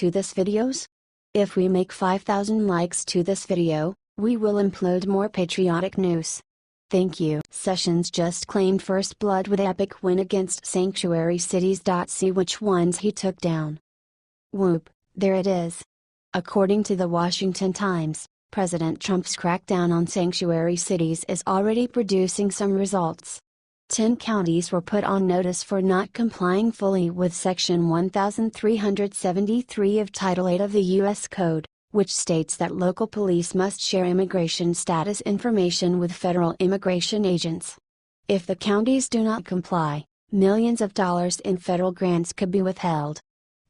to this videos? If we make 5,000 likes to this video, we will upload more patriotic news. Thank you. Sessions just claimed first blood with epic win against sanctuary cities. See which ones he took down. Whoop, there it is. According to the Washington Times, President Trump's crackdown on sanctuary cities is already producing some results. 10 counties were put on notice for not complying fully with Section 1373 of Title 8 of the U.S. Code, which states that local police must share immigration status information with federal immigration agents. If the counties do not comply, millions of dollars in federal grants could be withheld.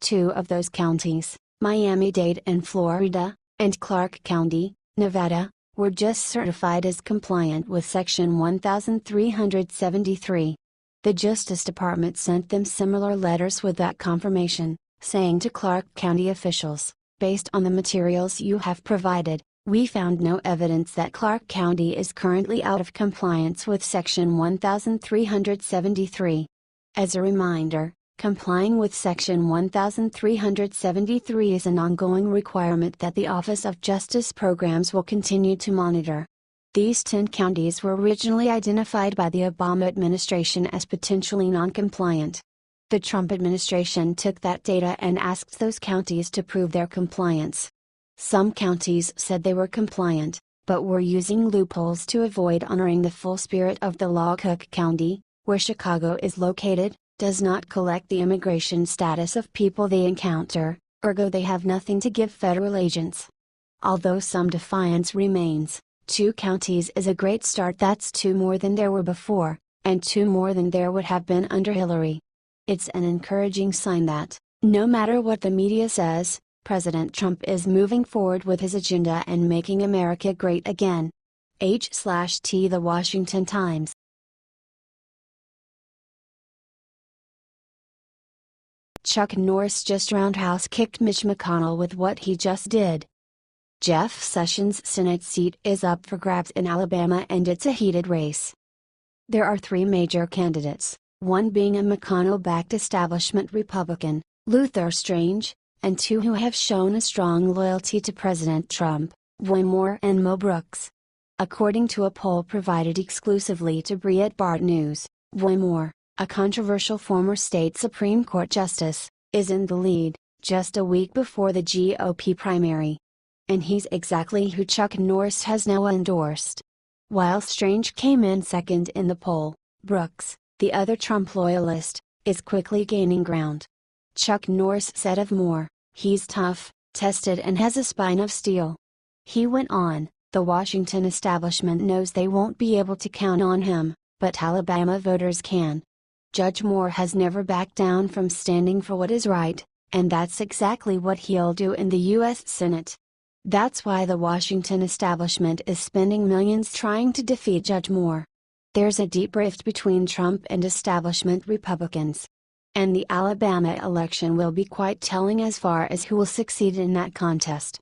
2 of those counties, Miami-Dade in Florida, and Clark County, Nevada, were just certified as compliant with Section 1373. The Justice Department sent them similar letters with that confirmation, saying to Clark County officials, "Based on the materials you have provided, we found no evidence that Clark County is currently out of compliance with Section 1373. As a reminder, complying with Section 1373 is an ongoing requirement that the Office of Justice Programs will continue to monitor. These 10 counties were originally identified by the Obama administration as potentially non-compliant. The Trump administration took that data and asked those counties to prove their compliance. Some counties said they were compliant, but were using loopholes to avoid honoring the full spirit of the law. Cook County, where Chicago is located, does not collect the immigration status of people they encounter, ergo they have nothing to give federal agents. Although some defiance remains, 2 counties is a great start. That's 2 more than there were before, and 2 more than there would have been under Hillary. It's an encouraging sign that, no matter what the media says, President Trump is moving forward with his agenda and making America great again. H/T The Washington Times. Chuck Norris just roundhouse kicked Mitch McConnell with what he just did. Jeff Sessions' Senate seat is up for grabs in Alabama and it's a heated race. There are 3 major candidates, one being a McConnell-backed establishment Republican, Luther Strange, and 2 who have shown a strong loyalty to President Trump, Roy Moore and Mo Brooks. According to a poll provided exclusively to Breitbart News, Roy Moore, a controversial former state Supreme Court justice, is in the lead, just a week before the GOP primary. And he's exactly who Chuck Norris has now endorsed. While Strange came in second in the poll, Brooks, the other Trump loyalist, is quickly gaining ground. Chuck Norris said of Moore, "He's tough, tested and has a spine of steel." He went on, "The Washington establishment knows they won't be able to count on him, but Alabama voters can." Judge Moore has never backed down from standing for what is right, and that's exactly what he'll do in the U.S. Senate. That's why the Washington establishment is spending millions trying to defeat Judge Moore. There's a deep rift between Trump and establishment Republicans. And the Alabama election will be quite telling as far as who will succeed in that contest.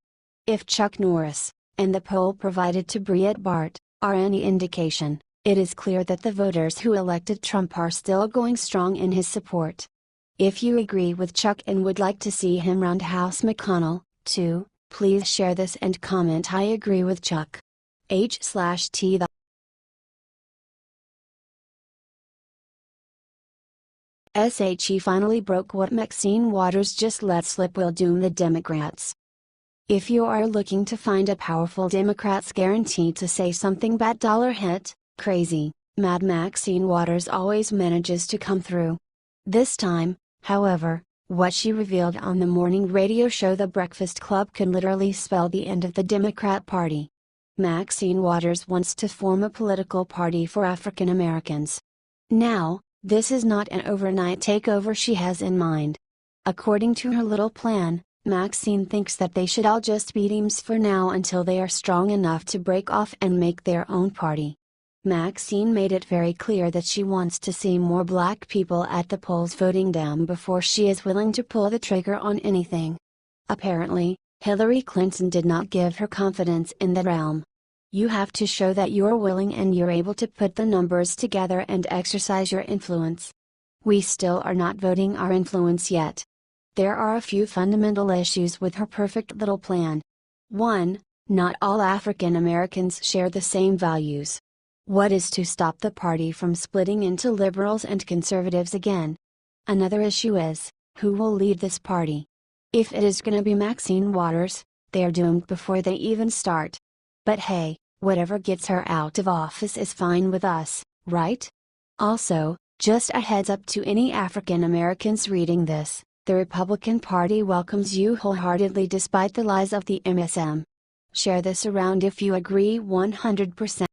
If Chuck Norris, and the poll provided to Breitbart, are any indication, it is clear that the voters who elected Trump are still going strong in his support. If you agree with Chuck and would like to see him roundhouse McConnell, too, please share this and comment "I agree with Chuck." H/T The SHE finally broke what Maxine Waters just let slip will doom the Democrats. If you are looking to find a powerful Democrats guaranteed to say something bad, hit, crazy, mad, Maxine Waters always manages to come through. This time, however, what she revealed on the morning radio show The Breakfast Club could literally spell the end of the Democrat Party. Maxine Waters wants to form a political party for African Americans. Now, this is not an overnight takeover she has in mind. According to her little plan, Maxine thinks that they should all just be Dems for now until they are strong enough to break off and make their own party. Maxine made it very clear that she wants to see more black people at the polls voting Dem before she is willing to pull the trigger on anything. Apparently, Hillary Clinton did not give her confidence in that realm. You have to show that you're willing and you're able to put the numbers together and exercise your influence. We still are not voting our influence yet. There are a few fundamental issues with her perfect little plan. 1. Not all African Americans share the same values. What is to stop the party from splitting into liberals and conservatives again? Another issue is, who will lead this party? If it is gonna be Maxine Waters, they're doomed before they even start. But hey, whatever gets her out of office is fine with us, right? Also, just a heads up to any African Americans reading this, the Republican Party welcomes you wholeheartedly despite the lies of the MSM. Share this around if you agree 100%.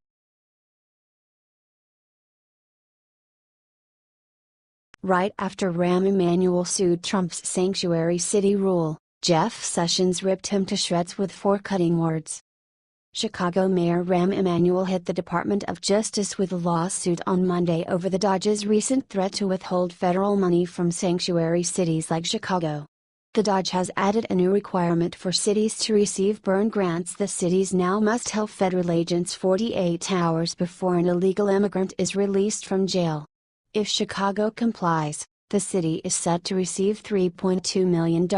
Right after Rahm Emanuel sued Trump's sanctuary city rule, Jeff Sessions ripped him to shreds with 4 cutting words. Chicago Mayor Rahm Emanuel hit the Department of Justice with a lawsuit on Monday over the Dodge's recent threat to withhold federal money from sanctuary cities like Chicago. The Dodge has added a new requirement for cities to receive burn grants. The cities now must tell federal agents 48 hours before an illegal immigrant is released from jail. If Chicago complies, the city is set to receive $3.2 million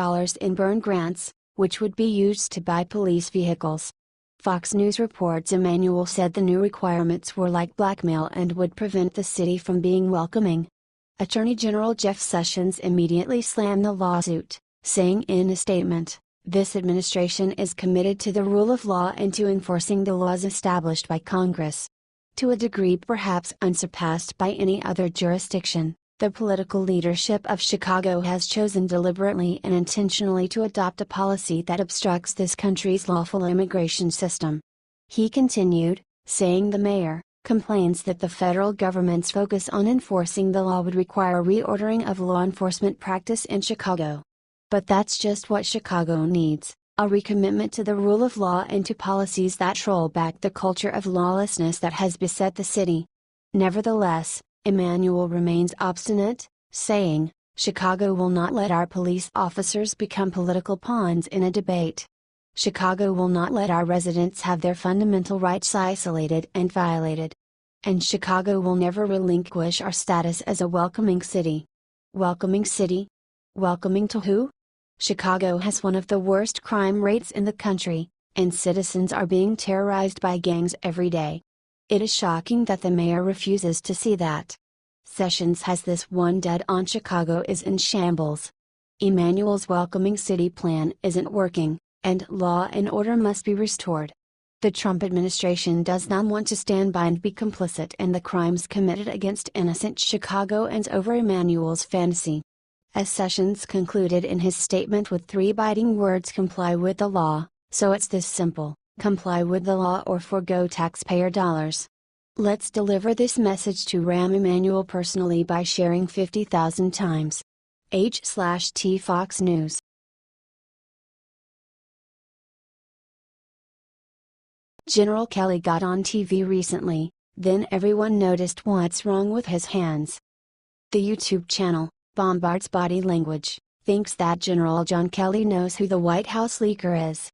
in burn grants, which would be used to buy police vehicles. Fox News reports Emanuel said the new requirements were like blackmail and would prevent the city from being welcoming. Attorney General Jeff Sessions immediately slammed the lawsuit, saying in a statement, "This administration is committed to the rule of law and to enforcing the laws established by Congress." To a degree perhaps unsurpassed by any other jurisdiction, the political leadership of Chicago has chosen deliberately and intentionally to adopt a policy that obstructs this country's lawful immigration system. He continued, saying the mayor complains that the federal government's focus on enforcing the law would require a reordering of law enforcement practice in Chicago. But that's just what Chicago needs. A recommitment to the rule of law and to policies that roll back the culture of lawlessness that has beset the city. Nevertheless, Emanuel remains obstinate, saying, "Chicago will not let our police officers become political pawns in a debate. Chicago will not let our residents have their fundamental rights isolated and violated. And Chicago will never relinquish our status as a welcoming city." Welcoming city? Welcoming to who? Chicago has one of the worst crime rates in the country, and citizens are being terrorized by gangs every day. It is shocking that the mayor refuses to see that. Sessions has this one dead on: Chicago is in shambles. Emanuel's welcoming city plan isn't working, and law and order must be restored. The Trump administration does not want to stand by and be complicit in the crimes committed against innocent Chicagoans over Emanuel's fantasy. As Sessions concluded in his statement with 3 biting words: comply with the law, so it's this simple, comply with the law or forgo taxpayer dollars. Let's deliver this message to Rahm Emanuel personally by sharing 50,000 times. H/T Fox News. General Kelly got on TV recently, then everyone noticed what's wrong with his hands. The YouTube channel, Bombard's Body Language, thinks that General John Kelly knows who the White House leaker is.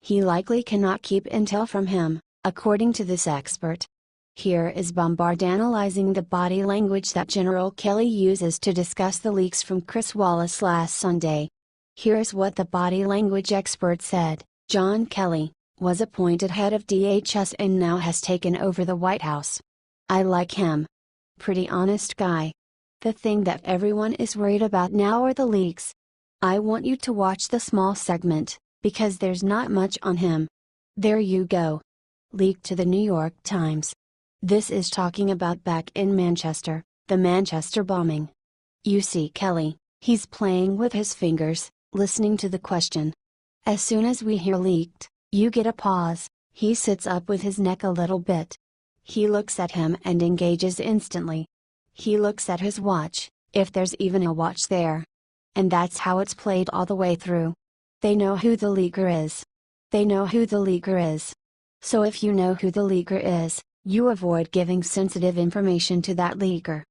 He likely cannot keep intel from him, according to this expert. Here is Bombard analyzing the body language that General Kelly uses to discuss the leaks from Chris Wallace last Sunday. Here is what the body language expert said: John Kelly was appointed head of DHS and now has taken over the White House. I like him. Pretty honest guy. The thing that everyone is worried about now are the leaks. I want you to watch the small segment, because there's not much on him. There you go. Leaked to the New York Times. This is talking about back in Manchester, the Manchester bombing. You see Kelly, he's playing with his fingers, listening to the question. As soon as we hear leaked, you get a pause, he sits up with his neck a little bit. He looks at him and engages instantly. He looks at his watch, if there's even a watch there. And that's how it's played all the way through. They know who the leaker is. They know who the leaker is. So if you know who the leaker is, you avoid giving sensitive information to that leaker.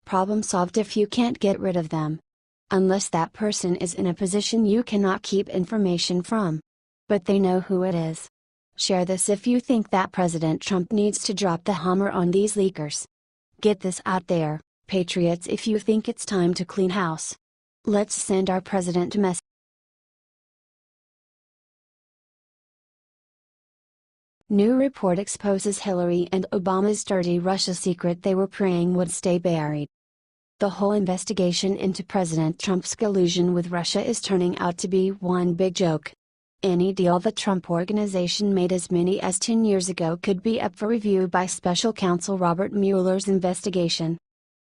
Problem solved if you can't get rid of them. Unless that person is in a position you cannot keep information from. But they know who it is. Share this if you think that President Trump needs to drop the hammer on these leakers. Get this out there, patriots, if you think it's time to clean house. Let's send our president a message. New report exposes Hillary and Obama's dirty Russia secret they were praying would stay buried. The whole investigation into President Trump's collusion with Russia is turning out to be one big joke. Any deal the Trump Organization made as many as 10 years ago could be up for review by special counsel Robert Mueller's investigation.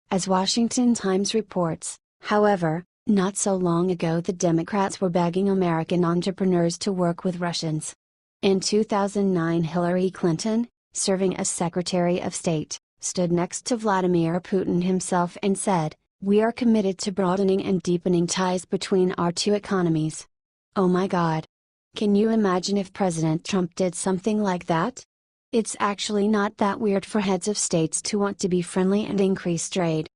As Washington Times reports, however, not so long ago the Democrats were begging American entrepreneurs to work with Russians. In 2009, Hillary Clinton, serving as Secretary of State, stood next to Vladimir Putin himself and said, "We are committed to broadening and deepening ties between our two economies." Oh my God! Can you imagine if President Trump did something like that? It's actually not that weird for heads of states to want to be friendly and increase trade.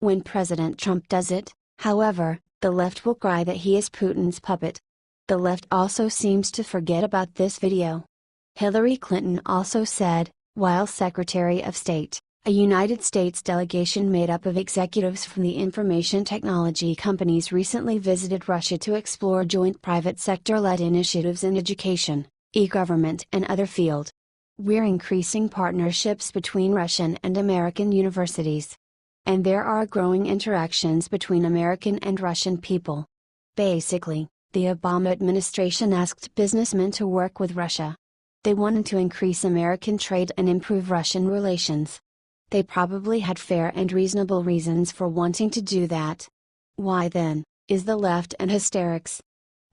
When President Trump does it, however, the left will cry that he is Putin's puppet. The left also seems to forget about this video. Hillary Clinton also said, while Secretary of State, a United States delegation made up of executives from the information technology companies recently visited Russia to explore joint private sector-led initiatives in education, e-government and other fields. "We're increasing partnerships between Russian and American universities. And there are growing interactions between American and Russian people." Basically, the Obama administration asked businessmen to work with Russia. They wanted to increase American trade and improve Russian relations. They probably had fair and reasonable reasons for wanting to do that. Why then, is the left in hysterics?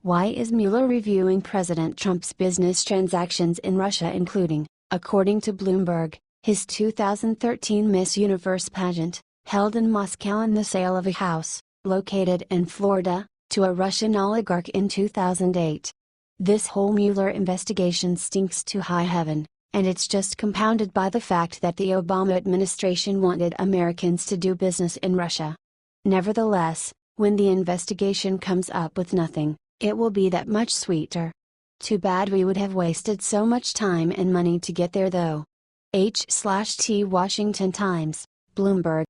Why is Mueller reviewing President Trump's business transactions in Russia, including, according to Bloomberg, his 2013 Miss Universe pageant, held in Moscow, and the sale of a house, located in Florida, to a Russian oligarch in 2008? This whole Mueller investigation stinks to high heaven, and it's just compounded by the fact that the Obama administration wanted Americans to do business in Russia. Nevertheless, when the investigation comes up with nothing, it will be that much sweeter. Too bad we would have wasted so much time and money to get there though. H/T Washington Times, Bloomberg.